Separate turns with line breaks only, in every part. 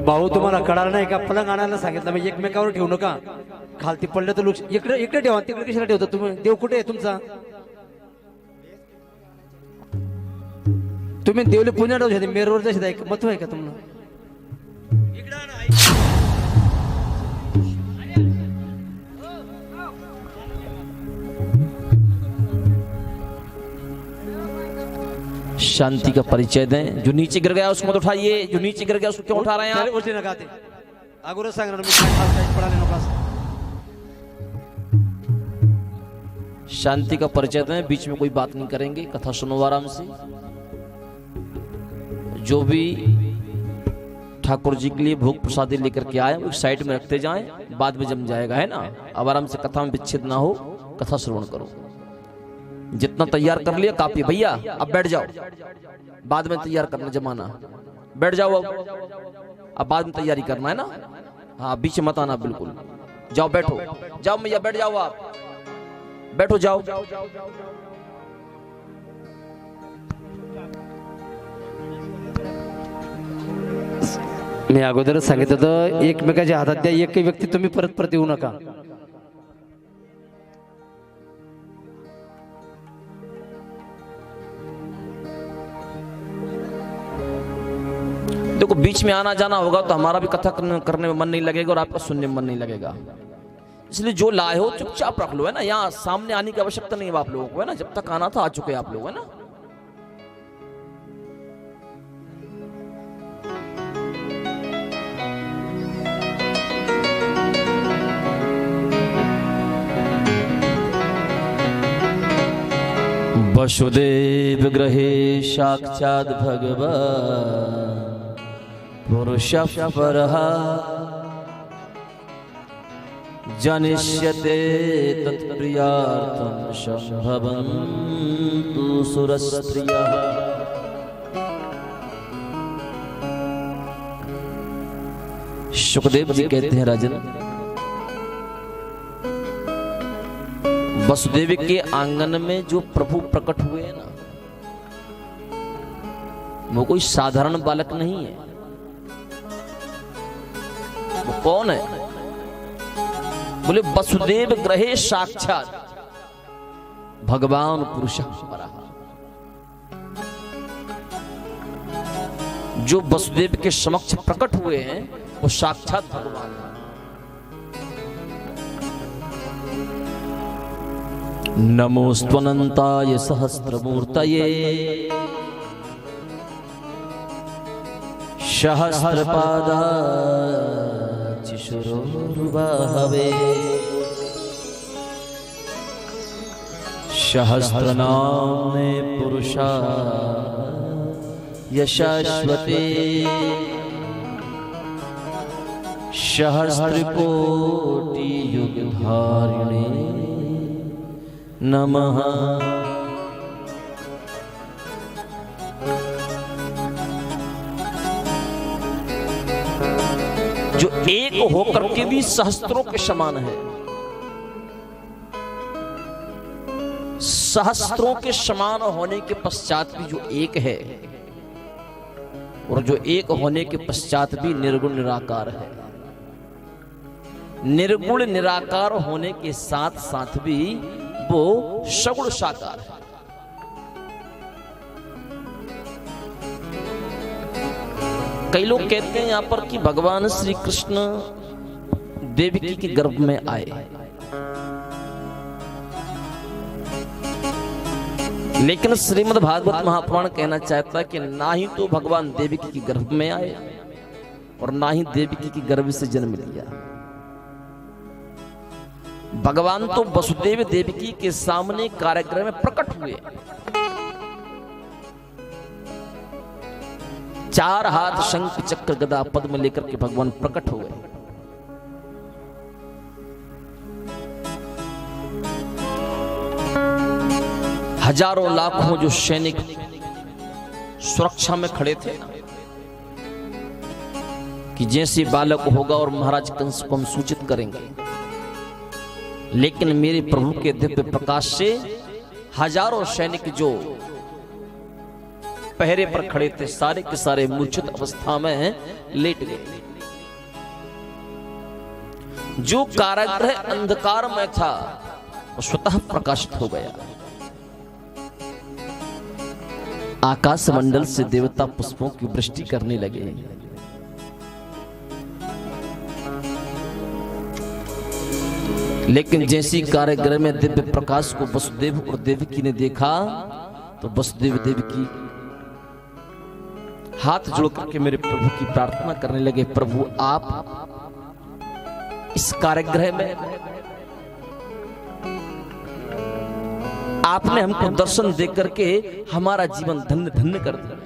भाऊ तुम्हाला कळालं नाही का? पलंग आणायला सांगितलं मी, एकमेकावर ठेवू नका. खालती पडलं तर लोक इकडे इकडे ठेवा, तिकडे कशाला ठेवता तुम्ही? देव कुठे आहे तुमचा? तुम्ही देवले पुण्यात ठेवू शकता, मेरवर जसे महत्व आहे का तुम्हाला?
शांति का परिचय दें। जो नीचे गिर गया उसको मत उठाइए, जो नीचे गिर गया उसको क्यों उठा रहे हैं आप?
उलटे नका ते अगोदर सांगणार मी, काय खास काही पडाले नका.
शांति का परिचय दें, बीच में कोई बात नहीं करेंगे, कथा सुनो आराम से। जो भी ठाकुर जी के लिए भोग प्रसादी लेकर के आए उस साइड में रखते जाएं, बाद में जम जाएगा, है ना? अब आराम से कथा में विच्छेद ना हो, कथा श्रवण करो। जितना तैयार कर लिया काफी भैया, अब बैठ जाओ, बाद में तैयार करना जमाना। बैठ जाओ अब बाद में तैयारी करना है ना। हाँ, बीच मत आना बिल्कुल। जाओ बैठो, जाओ भैया बैठ जाओ, आप बैठो जाओ।
मी अगोदरच सांगितलं होतं, एकमेकाच्या हातात द्या, एकही व्यक्ती तुम्ही परत परत येऊ नका.
देखो बीच में आना जाना होगा तो हमारा भी कथा करने में मन नहीं लगेगा और आपका सुनने में मन नहीं लगेगा। इसलिए जो लाए हो चुपचाप रख लो, है ना? यहाँ सामने आने की आवश्यकता नहीं है आप लोगों को, है ना? जब तक आना था आ चुके आप लोग, है ना? वसुदेव गृहे साक्षात् भगवान् पुरुषः परः जनिष्यते तत्प्रियार्थं संभवन्तु सुरस्त्रियः। सुखदेव जी कहते हैं, राजन वसुदेव के आंगन में जो प्रभु प्रकट हुए हैं ना, वो कोई साधारण बालक नहीं है। वो कौन है? बोले वसुदेव ग्रहे साक्षात भगवान पुरुष परः। जो वसुदेव के समक्ष प्रकट हुए हैं वो साक्षात भगवान है। नमोस्त्वनंताय सहस्रमूर्तये सहस्रपादाचिशुरोर्बाहवे सहस्रनाम्ने पुरुषाय शाश्वते सहस्रकोटि युगधारिणे नमः। जो एक होकर के भी सहस्त्रों के समान है, सहस्त्रों के समान होने के पश्चात भी जो एक है, और जो एक होने के पश्चात भी निर्गुण निराकार है। निर्गुण निराकार होने के साथ साथ भी वो सगुण साकार है। कई लोग कहते हैं यहां पर कि भगवान श्री कृष्ण देवकी के गर्भ में आए, लेकिन श्रीमद् भागवत महापुराण कहना चाहता है कि ना ही तो भगवान देवकी के गर्भ में आए और ना ही देवकी के गर्भ से जन्म लिया। भगवान तो वसुदेव देवकी के सामने कार्यक्रम में प्रकट हुए। 4 हाथ शंख चक्र गदा पद्म लेकर के भगवान प्रकट हो गए। हजारों लाखों जो सैनिक सुरक्षा में खड़े थे ना, कि जैसे बालक होगा और महाराज कंस को हम सूचित करेंगे, लेकिन मेरे प्रभु के दिव्य प्रकाश से हजारों सैनिक जो पहरे पर खड़े थे, सारे के सारे मूर्छित अवस्था में लेट गए। जो कारागृह अंधकार में था वो स्वतः प्रकाशित हो गया। आकाश मंडल से देवता पुष्पों की वृष्टि करने लगे। लेकिन जैसी कारागृह में दिव्य प्रकाश को वसुदेव और देवकी ने देखा तो वसुदेव देवकी हाथ जोड़ करके मेरे प्रभु की प्रार्थना करने लगे, प्रभु आप इस कारागृह में आपने हमको दर्शन दे करके हमारा जीवन धन्य धन्य कर दिया।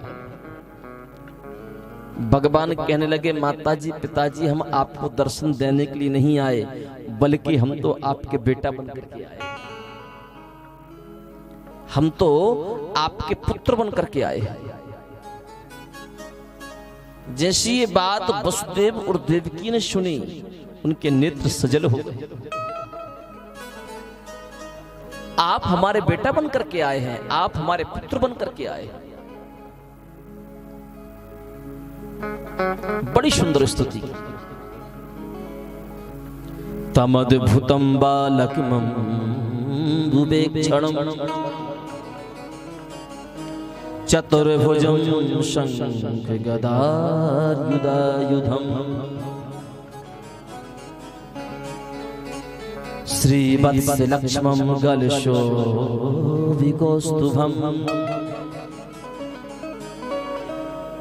भगवान कहने लगे, माताजी पिताजी हम आपको दर्शन देने के लिए नहीं आए, बल्कि हम तो आपके बेटा बन करके आए, हम तो आपके पुत्र बन करके आए हैं। जैसी ये बात वसुदेव और देवकी ने सुनी, उनके नेत्र सजल हो गए। आप हमारे बेटा बन करके आए हैं, आप हमारे पुत्र बन करके आए हैं। बड़ी सुंदर स्तुति। तमद्भुतं बालकमं विवेक्षणं चतुर्भुजं शंख गदायुधायुधं श्रीवत्सलक्ष्मं गलशोभिकौस्तुभं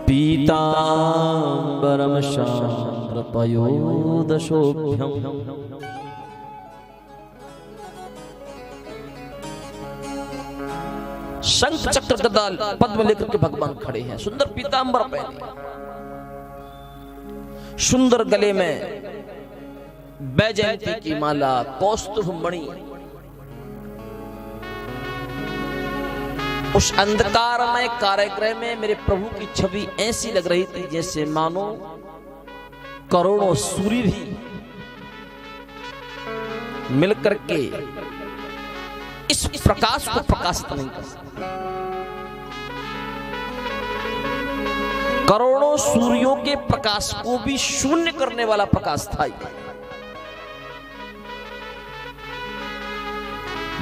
पीताम्बरं शाम्रपयोदशोभ्यम्। शंख चक्र गदा पद्म लेकर के भगवान खड़े हैं, सुंदर पीतांबर पहने, सुंदर गले में वैजयंती की माला, कौस्तुभ मणि। उस अंधकारमय कारागृह में मेरे प्रभु की छवि ऐसी लग रही थी जैसे मानो करोड़ों सूर्य भी मिलकर के इस प्रकाश को प्रकाशित नहीं कर सकते। करोड़ों सूर्यों के प्रकाश को भी शून्य करने वाला प्रकाश था।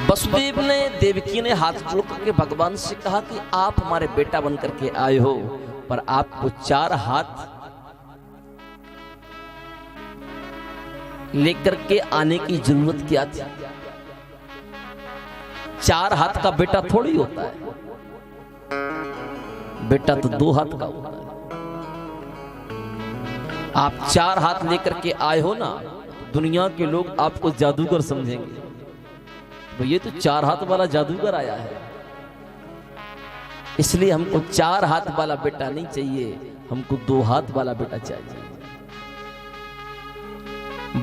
वसुदेव ने देवकी ने हाथ जोड़ करके भगवान से कहा कि आप हमारे बेटा बन करके आए हो, पर आपको 4 हाथ लेकर के आने की जरूरत क्या थी? 4 हाथ का बेटा थोड़ी होता है, बेटा तो 2 हाथ का होता है। आप 4 हाथ लेकर के आए हो ना, दुनिया के लोग आपको जादूगर समझेंगे, तो ये तो 4 हाथ वाला जादूगर आया है। इसलिए हमको 4 हाथ वाला बेटा नहीं चाहिए, हमको 2 हाथ वाला बेटा चाहिए।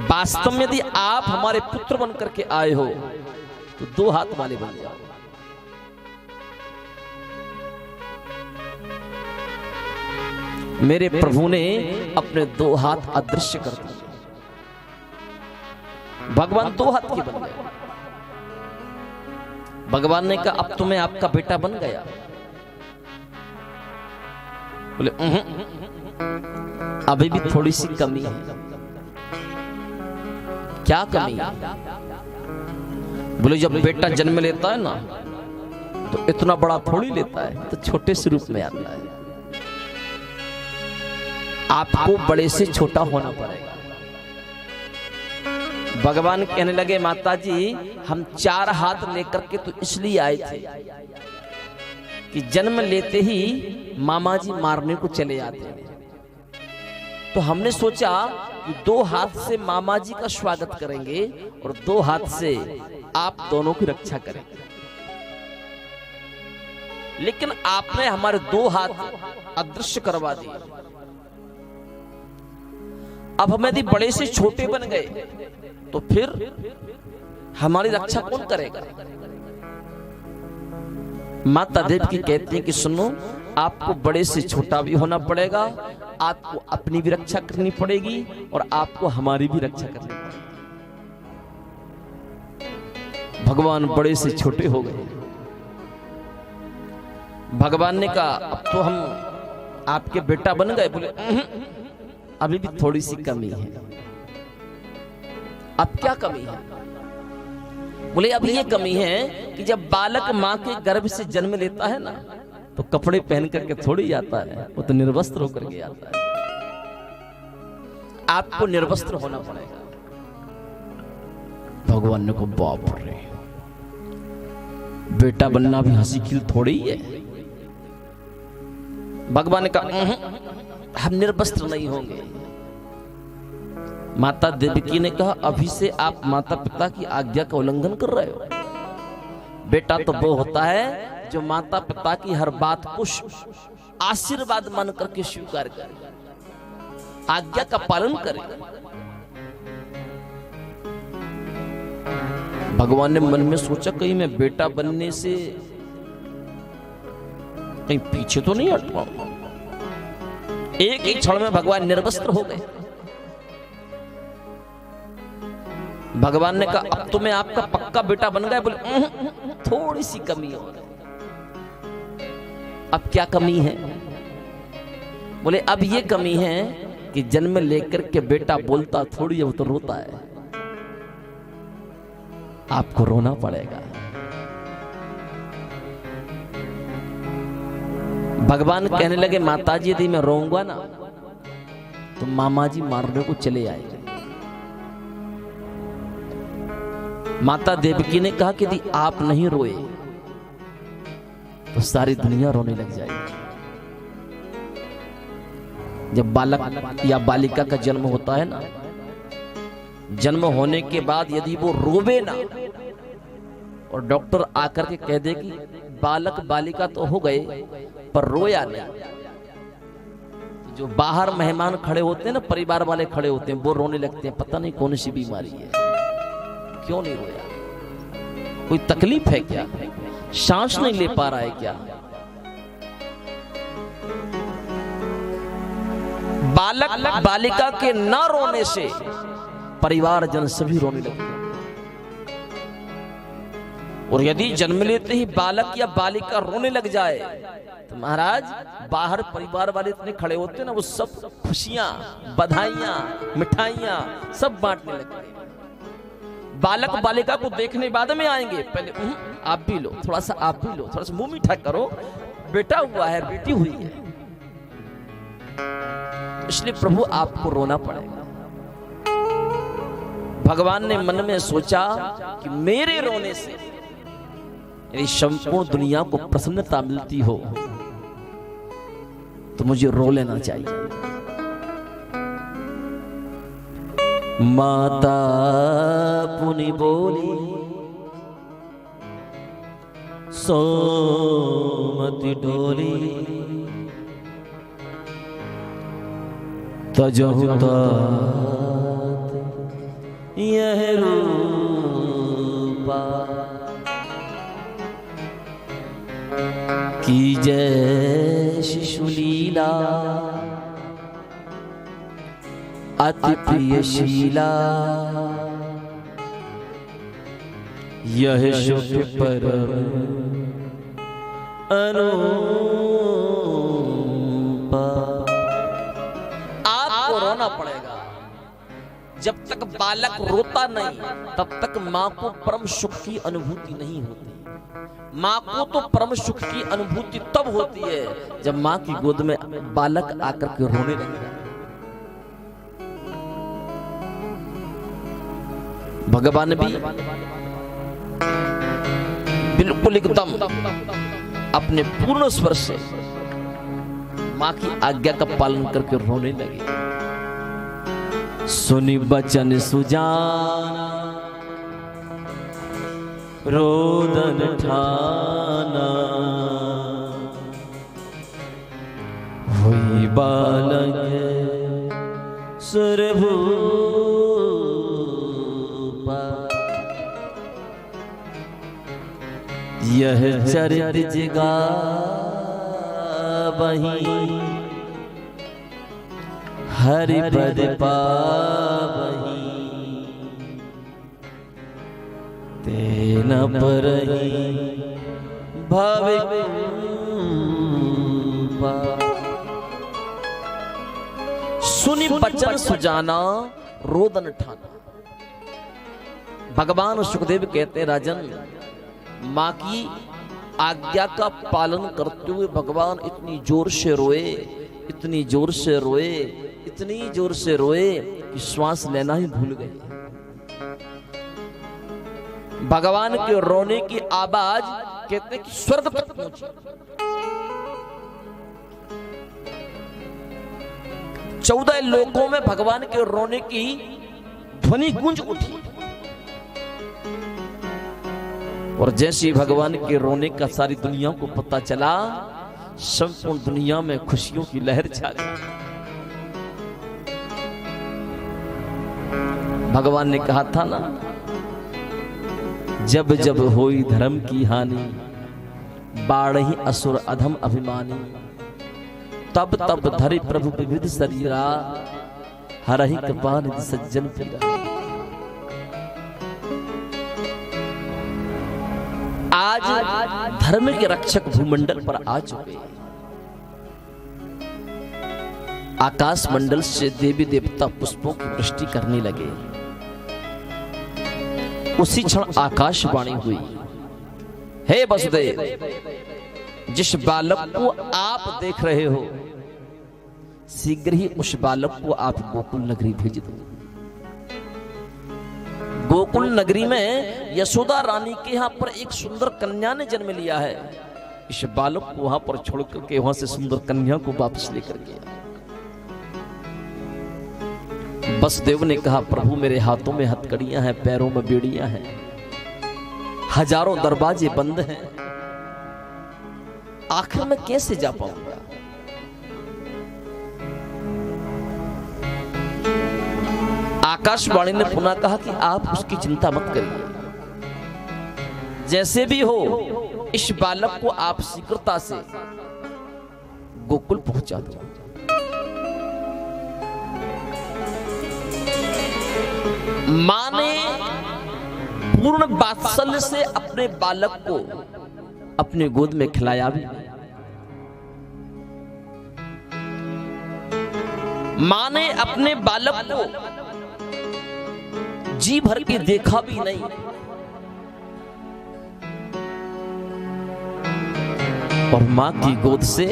वास्तव में यदि आप हमारे पुत्र बन करके आए हो तो 2 हाथ वाले बन जाओ। मेरे प्रभु ने अपने 2 हाथ अदृश्य कर दिए, भगवान 2 हाथ के बन गए। भगवान ने कहा अब तो मैं आपका बेटा बन गया। बोले अभी भी थोड़ी सी कमी है। क्या कमी है? बोले जब बेटा जन्म लेता है ना तो इतना बड़ा थोड़ी लेता है, तो छोटे से रूप में आता है। आपको बड़े से छोटा होना पड़ेगा। भगवान कहने लगे माताजी हम 4 हाथ लेकर के तो इसलिए आए थे कि जन्म लेते ही मामा जी मारने को चले आते हैं, तो हमने सोचा कि 2 हाथ से मामा जी का स्वागत करेंगे और 2 हाथ से आप दोनों की रक्षा करेंगे। लेकिन आपने हमारे 2 हाथ अदृश्य करवा दिए। अब हम यदि बड़े से छोटे बन गए तो फिर हमारी रक्षा कौन करेगा? माता देवकी कहती है कि सुनो, आपको बड़े से छोटा भी होना पड़ेगा, आपको अपनी भी रक्षा करनी पड़ेगी और आपको हमारी भी रक्षा करनी पड़ेगी। भगवान बड़े से छोटे हो गए। भगवान ने कहा अब तो हम आपके बेटा बन गए। बोले अभी भी थोड़ी सी कमी है। अब क्या कमी है? बोले अब ये कमी है कि जब बालक मां के गर्भ से जन्म लेता है ना तो कपड़े पहन करके थोड़ी आता है, वो तो निर्वस्त्र होकर के आता है। आपको निर्वस्त्र होना पड़ेगा। भगवान ने को बाप रे, बेटा बनना भी हंसी खिल थोड़ी है। भगवान ने कहा हम निर्वस्त्र नहीं होंगे। माता देवकी ने कहा अभी से आप माता पिता की आज्ञा का उल्लंघन कर रहे हो। बेटा तो वो होता है जो माता पिता की हर बात को आशीर्वाद मान करके स्वीकार करे, आज्ञा का पालन करे। भगवान ने मन में सोचा कहीं मैं बेटा बनने से कहीं पीछे तो नहीं हट पाऊंगा। एक ही क्षण में भगवान निर्वस्त्र हो गए। भगवान ने कहा अब तो मैं आपका पक्का बेटा बन गया। बोले थोड़ी सी कमी और है। अब क्या कमी है? बोले अब ये कमी है कि जन्म लेकर के बेटा बोलता थोड़ी है, वो तो रोता है। आपको रोना पड़ेगा। भगवान कहने लगे माताजी यदि मैं रोऊंगा ना तो मामा जी मारने को चले आएंगे। माता देवकी ने कहा कि यदि आप नहीं रोए तो सारी दुनिया रोने लग जाएगी। जब बालक या बालिका का जन्म होता है ना, जन्म होने के बाद यदि वो रोवे ना और डॉक्टर आकर के कह दे कि बालक बालिका तो हो गए पर रोया नहीं, जो बाहर मेहमान खड़े होते हैं ना, परिवार वाले खड़े होते हैं, वो रोने लगते हैं। पता नहीं कौन सी बीमारी है, क्यों नहीं रोया? कोई तकलीफ है क्या? सांस नहीं ले पा रहा है क्या? बालक बालिका के न रोने से परिवार जन सभी रोने लगते हैं। और यदि जन्म लेते ही बालक या बालिका रोने लग जाए तो महाराज बाहर परिवार वाले इतने खड़े होते हैं ना, वो सब खुशियां, बधाइयां, मिठाइयां सब बांटने लगते हैं। बालक बालिका को देखने बाद में आएंगे, पहले आप भी लो, थोड़ा सा आप भी लो, थोड़ा सा मुंह मीठा करो, बेटा हुआ है, बेटी हुई है। इसलिए प्रभु आपको रोना पड़ेगा। भगवान ने मन में सोचा कि मेरे रोने से यदि संपूर्ण दुनिया को प्रसन्नता मिलती हो तो मुझे रो लेना चाहिए। माता पुनि बोली सोमति डोली, तजहु तात यह रूपा, की जय शिशुलीला अति प्रियशीला, यह शुभ परम अनुपा। आपको रोना पड़ेगा। जब तक बालक रोता नहीं तब तक मां को परम सुख की अनुभूति नहीं होती। मां को तो परम सुख की अनुभूति तब होती है जब मां की गोद में बालक आकर के रोने लगेगा। भगवान भी बिल्कुल एकदम अपने पूर्ण स्वर से मां की आज्ञा का पालन करके रोने लगे। सुनि बचन सुजाना रोदन ठाना, हुई बालक सुरभूपा, यह चरित जगा वही, हरि पद पावही, तेन परहि भव सुनी बचन सुजाना रोदन ठाना। भगवान सुखदेव कहते हैं राजन, मां की आज्ञा का पालन करते हुए भगवान इतनी जोर से रोए, इतनी जोर से रोए, इतनी जोर से रोए कि श्वास लेना ही भूल गए। भगवान के रोने की आवाज कहते कि स्वर्ग तक पहुंची। 14 लोकों में भगवान के रोने की ध्वनि गूंज उठी। और जैसे भगवान के रोने का सारी दुनिया को पता चला, संपूर्ण दुनिया में खुशियों की लहर छा गई। भगवान ने कहा था ना, जब जब होई धर्म की हानि, बाढ़ही असुर अधम अभिमानी, तब तब धरि प्रभु विविध शरीरा, हरहि कृपा निधि सज्जन पीरा। आज धर्म के रक्षक भूमंडल पर आ चुके। आकाश मंडल से देवी देवता पुष्पों की वृष्टि करने लगे। उसी क्षण आकाशवाणी हुई, हे वसुदेव, जिस बालक को आप देख रहे हो, शीघ्र ही उस बालक को आप गोकुल नगरी भेज दो। गोकुल नगरी में यशोदा रानी के यहाँ पर एक सुंदर कन्या ने जन्म लिया है। इस बालक को वहां पर छोड़ करके वहां से सुंदर कन्या को वापस लेकर गया। वसुदेव ने कहा, प्रभु मेरे हाथों में हथकड़ियां हैं, पैरों में बेड़ियां हैं, हजारों दरवाजे बंद हैं, आखिर मैं कैसे जा पाऊंगा? आकाशवाणी ने पुनः कहा कि आप उसकी चिंता मत करिए, जैसे भी हो इस बालक को आप शीघ्रता से गोकुल पहुंचा दो। मां ने पूर्ण वात्सल्य से अपने बालक को अपने गोद में खिलाया भी। मां ने अपने बालक को जी भर के देखा भी नहीं। और मां की गोद से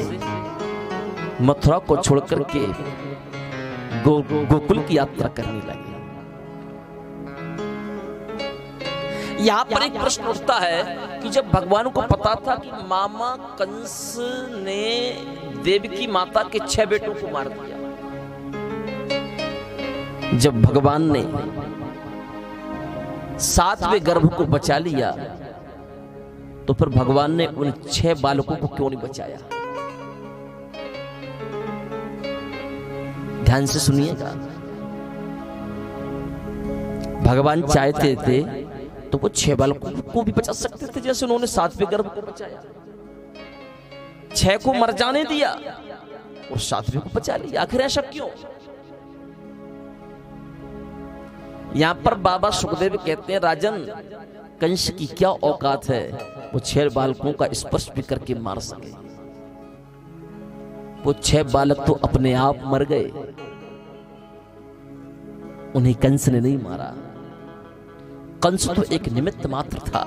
मथुरा को छोड़कर के गोकुल की यात्रा करने लगे। यहां पर एक प्रश्न उठता है कि जब भगवान को पता था कि मामा कंस ने देवकी माता के 6 बेटों को मार दिया, जब भगवान ने 7वें गर्भ को बचा लिया, तो फिर भगवान ने उन 6 बालकों को क्यों नहीं बचाया? ध्यान से सुनिएगा। भगवान चाहते थे तो वो 6 बालकों को भी बचा सकते थे, जैसे उन्होंने 7वें गर्भ को बचाया। 6 को मर जाने दिया और 7वें को बचा लिया। आखिर ऐसा क्यों? यहां पर बाबा सुखदेव कहते हैं, राजन, कंस की क्या औकात है, वो 6 बालकों का स्पर्श भी करके मार सके। वो 6 बालक तो अपने आप मर गए, उन्हें कंस ने नहीं मारा। कंस तो एक निमित्त मात्र था।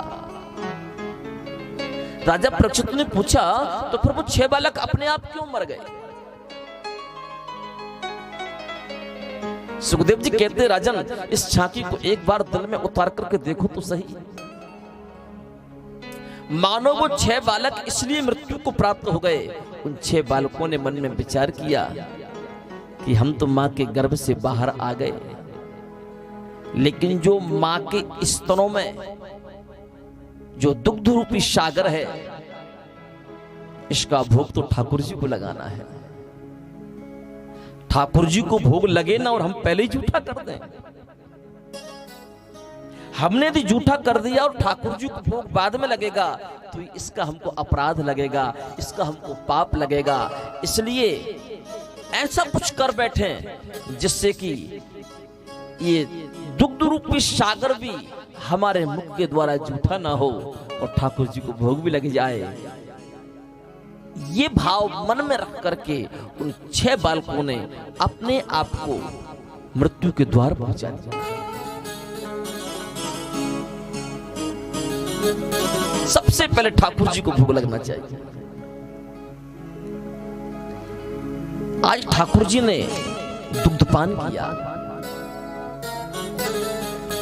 राजा परीक्षित ने पूछा, तो फिर वो 6 बालक अपने आप क्यों मर गए? सुखदेव जी कहते, राजन, इस झांकी को एक बार दिल में उतार करके देखो तो सही। मानो वो 6 बालक इसलिए मृत्यु को प्राप्त हो गए। उन 6 बालकों ने मन में विचार किया कि हम तो मां के गर्भ से बाहर आ गए, लेकिन जो मां के स्तनों में जो दुग्ध रूपी सागर है, इसका भोग तो ठाकुर जी को लगाना है। ठाकुर जी को भोग लगे ना और हम पहले ही जूठा कर दें। हमने यदि जूठा कर दिया और ठाकुर जी को भोग बाद में लगेगा, तो इसका हमको अपराध लगेगा, इसका हमको पाप लगेगा। इसलिए ऐसा कुछ कर बैठे जिससे कि ये दुग्ध रूपी सागर भी हमारे मुख के द्वारा जूठा ना हो और ठाकुर जी को भोग भी लग जाए। ये भाव मन में रख करके उन 6 बालकों ने अपने आप को मृत्यु के द्वार पहुंचा दिया। सबसे पहले ठाकुर जी को भोग लगना चाहिए। आज ठाकुर जी ने दुग्धपान किया।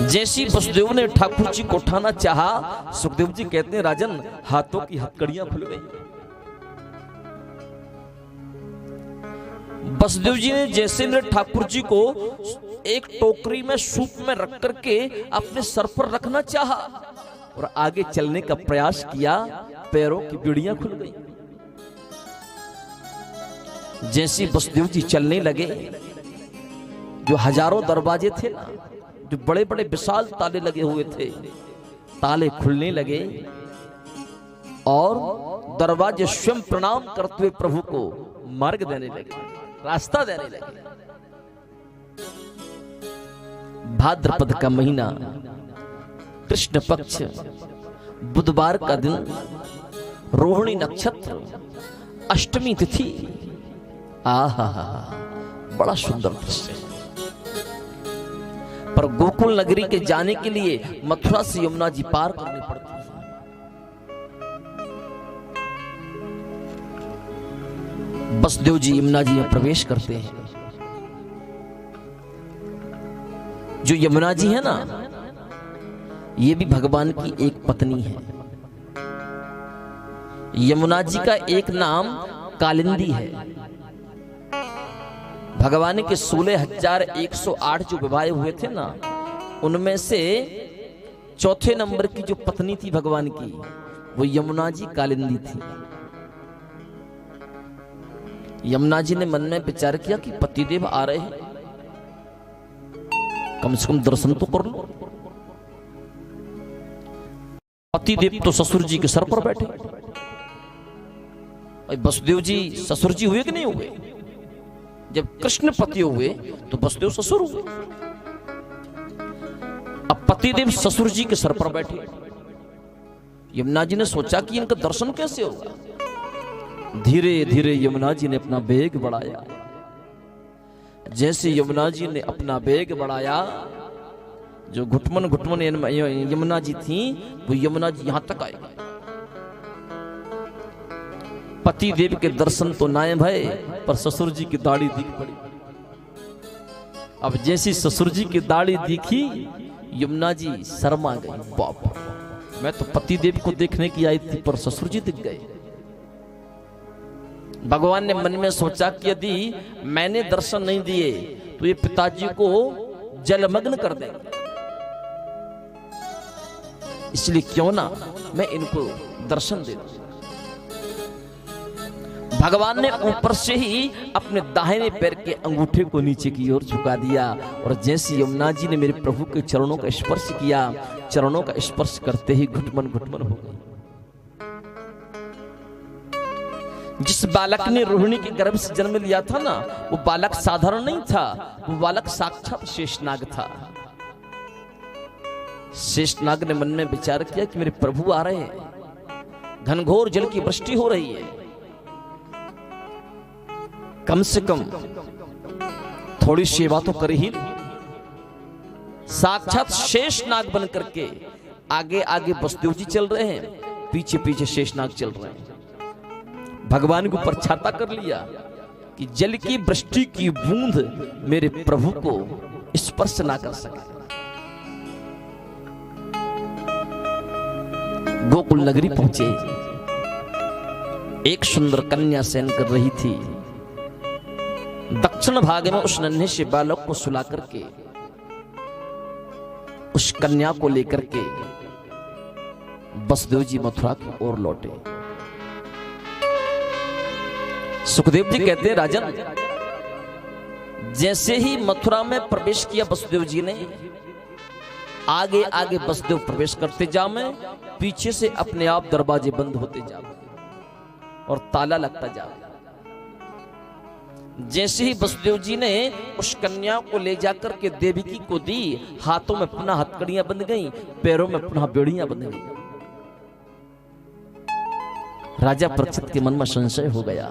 जैसी वसुदेव ने ठाकुर जी को उठाना चाहा, सुखदेव जी कहते हैं राजन हाथों की हथकड़ियां खुल गई। वसुदेव जी ने जैसे ने ठाकुर जी को एक टोकरी में सूप में रख करके अपने सर पर रखना चाहा और आगे चलने का प्रयास किया, पैरों की बेड़ियां खुल गई। जैसे वसुदेव जी चलने लगे, जो हजारों दरवाजे थे ना, जो बड़े बड़े विशाल ताले लगे हुए थे, ताले खुलने लगे और दरवाजे स्वयं प्रणाम करते हुए प्रभु को मार्ग देने लगे, रास्ता देने लगे। भाद्रपद का महीना, कृष्ण पक्ष, बुधवार का दिन, रोहिणी नक्षत्र, अष्टमी तिथि। आहा, बड़ा सुंदर दृश्य। पर गोकुल नगरी के जाने के लिए मथुरा से यमुना जी पार करनी पड़ती है। वसुदेव जी यमुना जी में प्रवेश करते हैं। जो यमुना जी है ना, ये भी भगवान की एक पत्नी है। यमुना जी का एक नाम कालिंदी है। भगवान के 16,108 जो विवाह हुए थे ना, उनमें से चौथे नंबर की जो पत्नी थी भगवान की, वो यमुना जी कालिंदी थी। यमुना जी ने मन में विचार किया कि पतिदेव आ रहे हैं, कम से कम दर्शन तो कर लो। पतिदेव तो ससुर जी के सर पर बैठे। वसुदेव जी ससुर जी हुए कि नहीं हुए? जब कृष्ण पति हुए तो वसुदेव ससुर हुए। अब पतिदेव ससुर जी के सर पर बैठे। यमुना जी ने सोचा कि इनका दर्शन कैसे होगा। धीरे धीरे यमुना जी ने अपना वेग बढ़ाया। जैसे यमुना जी ने अपना वेग बढ़ाया, जो घुटमन घुटमन यमुना जी थी, वो यमुना जी यहां तक आए। पति देव के दर्शन तो नाए भय, पर ससुर जी की दाढ़ी दिख पड़ी। अब जैसी ससुर जी की दाढ़ी दिखी, यमुना जी शर्मा गई। बाप, मैं तो पति देव को देखने की आई थी, पर ससुर जी दिख गए। भगवान ने मन में सोचा कि यदि मैंने दर्शन नहीं दिए तो ये पिताजी को जलमग्न कर देंगे, इसलिए क्यों ना मैं इनको दर्शन दे दूं। भगवान ने ऊपर से ही अपने दाहिने पैर के अंगूठे को नीचे की ओर झुका दिया और जैसे यमुना जी ने मेरे प्रभु के चरणों का स्पर्श किया, चरणों का स्पर्श करते ही घुटमन घुटमन हो गई। जिस बालक ने रोहिणी के गर्भ से जन्म लिया था ना, वो बालक साधारण नहीं था, वो बालक साक्षात शेषनाग था। शेषनाग ने मन में विचार किया कि मेरे प्रभु आ रहे हैं, घनघोर जल की वृष्टि हो रही है, कम से कम थोड़ी सेवा तो कर ही। साक्षात शेषनाग बन करके आगे आगे वसुदेव जी चल रहे हैं, पीछे पीछे शेषनाग चल रहे हैं। भगवान के ऊपर छाता कर लिया कि जल की वृष्टि की बूंद मेरे प्रभु को स्पर्श ना कर सके। गोकुल नगरी पहुंचे। एक सुंदर कन्या शयन कर रही थी। दक्षिण भाग में उस नन्हे से बालक को सुला करके उस कन्या को लेकर के वसुदेव जी मथुरा की ओर लौटे। सुखदेव जी कहते हैं राजन, जैसे ही मथुरा में प्रवेश किया वसुदेव जी ने, आगे आगे वसुदेव प्रवेश करते जाए, पीछे से अपने आप दरवाजे बंद होते जाए और ताला लगता जाए। जैसे ही वसुदेव जी ने उस कन्या को ले जाकर के देवकी को दी, हाथों में पुनः हथकड़ियां बंध गईं, पैरों में पुनः बेड़ियां बंध गईं। राजा परीक्षित के मन में संशय हो गया।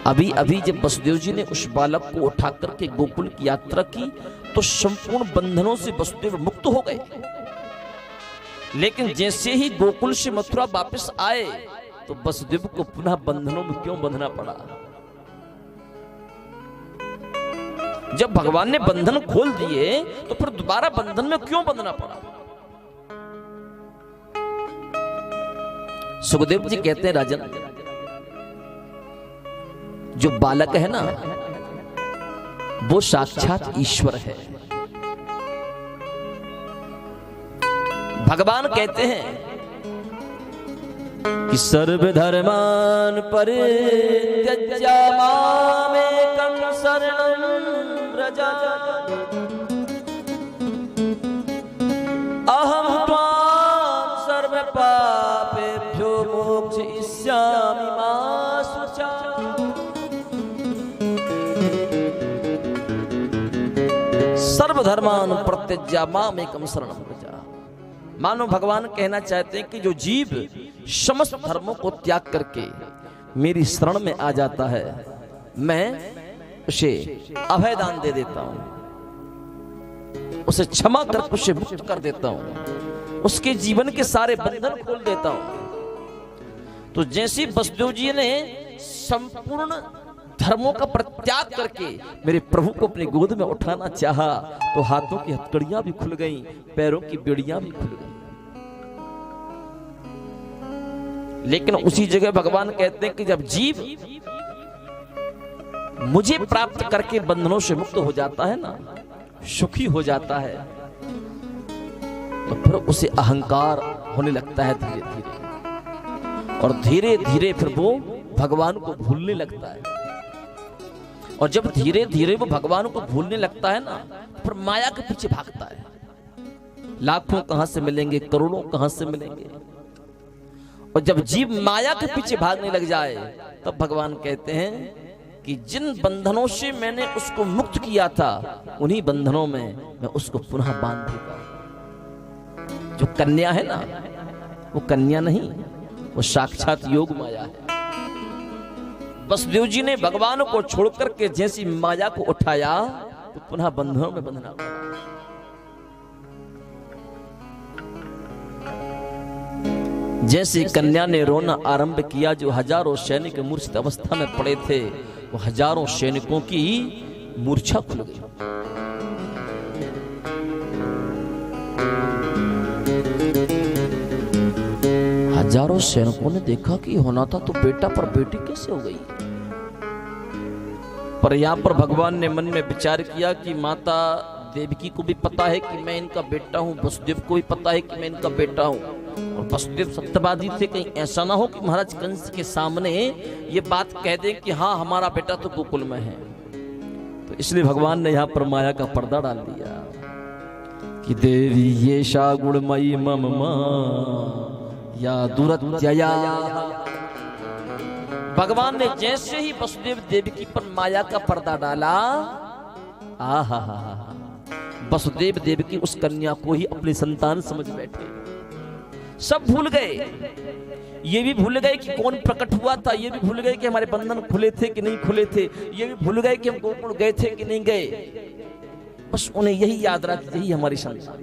अभी अभी जब वसुदेव जी ने उस बालक को उठाकर के गोकुल की यात्रा की तो संपूर्ण बंधनों से वसुदेव मुक्त हो गए, लेकिन जैसे ही गोकुल से मथुरा वापस आए तो वसुदेव को पुनः बंधनों में क्यों बंधना पड़ा? जब भगवान ने बंधन खोल दिए तो फिर दोबारा बंधन में क्यों बंधना पड़ा? सुखदेव जी कहते हैं, राजन, जो बालक है ना वो साक्षात ईश्वर है। भगवान कहते हैं कि सर्वधर्मान परित्यज्य मामेकं शरणं व्रज अहं त्वां सर्वपापेभ्यो मोक्षयिष्यामि मा शुचा। सर्वधर्मान परित्यज्य मामेकं शरणं व्रज। मानो भगवान कहना चाहते हैं कि जो जीव समस्त धर्मों को त्याग करके मेरी शरण में आ जाता है, मैं उसे अभय दान दे देता हूं, उसे क्षमा कर उसे मुक्त कर देता हूं, उसके जीवन के सारे बंधन खोल देता हूं। तो जैसे वसुदेव जी ने संपूर्ण धर्मों का परित्याग करके मेरे प्रभु को अपनी गोद में उठाना चाहा तो हाथों की हथकड़ियां भी खुल गईं, पैरों की बेड़ियां भी खुल गईं। लेकिन उसी जगह भगवान कहते हैं कि जब जीव मुझे प्राप्त करके बंधनों से मुक्त हो जाता है ना, सुखी हो जाता है, तो फिर उसे अहंकार होने लगता है धीरे धीरे, और धीरे धीरे फिर वो भगवान को भूलने लगता है। और जब धीरे धीरे वो भगवान को भूलने लगता है ना, फिर माया के पीछे भागता है। लाखों कहां से मिलेंगे, करोड़ों कहां से मिलेंगे। और जब जीव माया के पीछे भागने लग जाए तब भगवान कहते हैं कि जिन बंधनों से मैंने उसको मुक्त किया था उन्हीं बंधनों में मैं उसको पुनः बांध दूंगा। जो कन्या है ना, वो कन्या नहीं, वो साक्षात योग माया है। वसुदेव जी ने भगवान को छोड़कर के जैसी माया को उठाया तो पुनः बंधनों में बंधना पड़ा। जैसे कन्या ने रोना आरंभ किया, जो हजारों सैनिक मूर्छित अवस्था में पड़े थे वो हजारों सैनिकों की मूर्छा खुल गई। हजारों सैनिकों ने देखा कि होना था तो बेटा, पर बेटी कैसे हो गई? पर यहां पर भगवान ने मन में विचार किया कि माता देवकी को भी पता है कि मैं इनका बेटा हूं, वसुदेव को भी पता है कि मैं इनका बेटा हूं, और वसुदेव सत्यवादी थे। कहीं ऐसा ना हो कि महाराज कंस के सामने ये बात कह दें कि हाँ हमारा बेटा तो गोकुल में है। तो इसलिए भगवान ने यहाँ पर माया का पर्दा डाल दिया कि देवी ये शा गुणमयी मम या दुरत्यया। भगवान ने जैसे ही वसुदेव देवकी पर माया का पर्दा डाला, आहा, वसुदेव देवकी उस कन्या को ही अपनी संतान समझ बैठे। सब भूल गए, ये भी भूल गए कि कौन प्रकट हुआ था, ये भी भूल गए कि हमारे बंधन खुले थे कि नहीं खुले थे, ये भी भूल गए कि हम गोकुल गए थे कि नहीं गए। बस उन्हें यही याद रहा कि यही हमारी संतान।